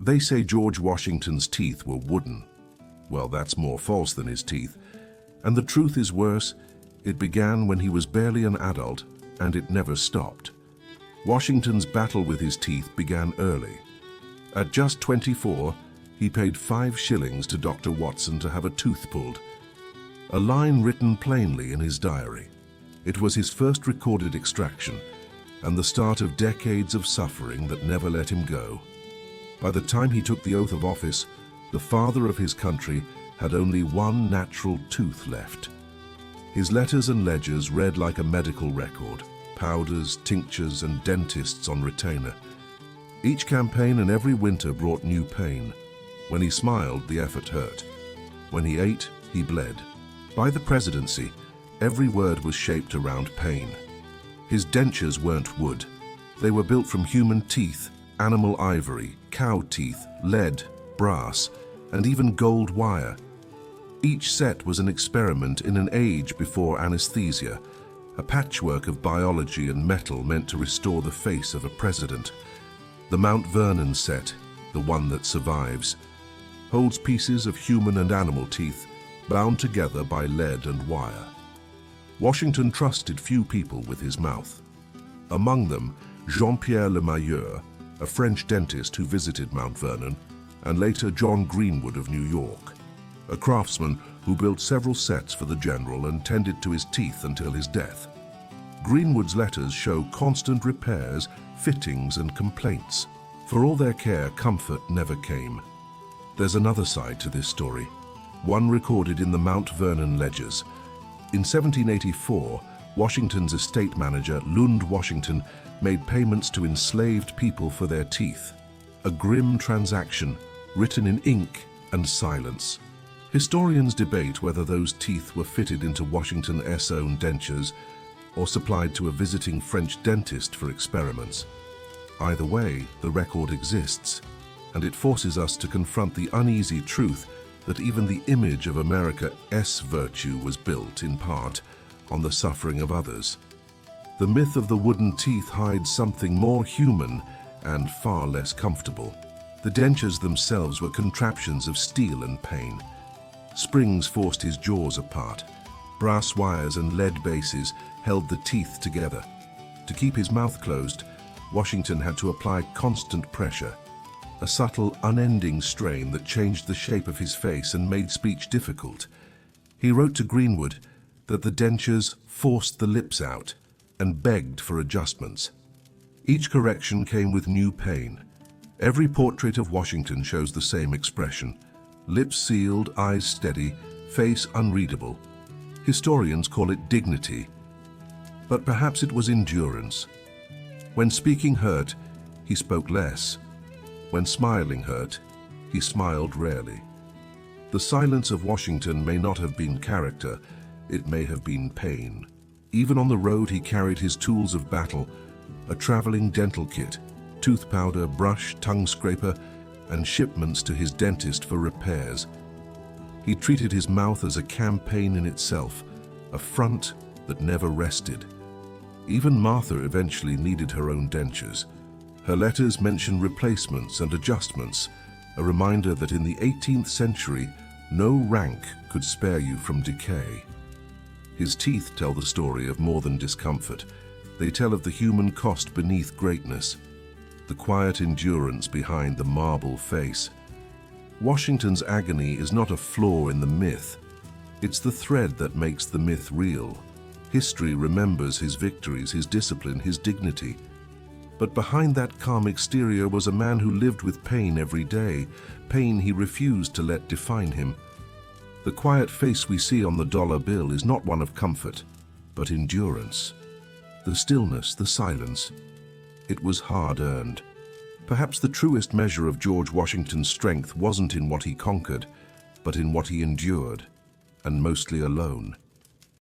They say George Washington's teeth were wooden. Well, that's more false than his teeth. And the truth is worse. It began when he was barely an adult, and it never stopped. Washington's battle with his teeth began early. At just 24, he paid 5 shillings to Dr. Watson to have a tooth pulled. A line written plainly in his diary. It was his first recorded extraction, and the start of decades of suffering that never let him go. By the time he took the oath of office, the father of his country had only one natural tooth left. His letters and ledgers read like a medical record, powders, tinctures, and dentists on retainer. Each campaign and every winter brought new pain. When he smiled, the effort hurt. When he ate, he bled. By the presidency, every word was shaped around pain. His dentures weren't wood. They were built from human teeth, animal ivory, cow teeth, lead, brass, and even gold wire. Each set was an experiment in an age before anesthesia, a patchwork of biology and metal meant to restore the face of a president. The Mount Vernon set, the one that survives, holds pieces of human and animal teeth bound together by lead and wire. Washington trusted few people with his mouth. Among them, Jean-Pierre Lemayeur, a French dentist who visited Mount Vernon, and later John Greenwood of New York, a craftsman who built several sets for the general and tended to his teeth until his death. Greenwood's letters show constant repairs, fittings, and complaints. For all their care, comfort never came. There's another side to this story, one recorded in the Mount Vernon ledgers. In 1784, Washington's estate manager, Lund Washington, made payments to enslaved people for their teeth. A grim transaction, written in ink and silence. Historians debate whether those teeth were fitted into Washington's own dentures or supplied to a visiting French dentist for experiments. Either way, the record exists, and it forces us to confront the uneasy truth that even the image of America's virtue was built, in part, on the suffering of others. The myth of the wooden teeth hides something more human and far less comfortable. The dentures themselves were contraptions of steel and pain. Springs forced his jaws apart. Brass wires and lead bases held the teeth together. To keep his mouth closed, Washington had to apply constant pressure, a subtle, unending strain that changed the shape of his face and made speech difficult. He wrote to Greenwood that the dentures forced the lips out and begged for adjustments. Each correction came with new pain. Every portrait of Washington shows the same expression: lips sealed, eyes steady, face unreadable. Historians call it dignity, but perhaps it was endurance. When speaking hurt, he spoke less. When smiling hurt, he smiled rarely. The silence of Washington may not have been character, it may have been pain. Even on the road, he carried his tools of battle, a traveling dental kit, tooth powder, brush, tongue scraper, and shipments to his dentist for repairs. He treated his mouth as a campaign in itself, a front that never rested. Even Martha eventually needed her own dentures. Her letters mention replacements and adjustments, a reminder that in the 18th century, no rank could spare you from decay. His teeth tell the story of more than discomfort. They tell of the human cost beneath greatness, the quiet endurance behind the marble face. Washington's agony is not a flaw in the myth. It's the thread that makes the myth real. History remembers his victories, his discipline, his dignity. But behind that calm exterior was a man who lived with pain every day, pain he refused to let define him. The quiet face we see on the dollar bill is not one of comfort, but endurance. The stillness, the silence, it was hard-earned. Perhaps the truest measure of George Washington's strength wasn't in what he conquered, but in what he endured, and mostly alone.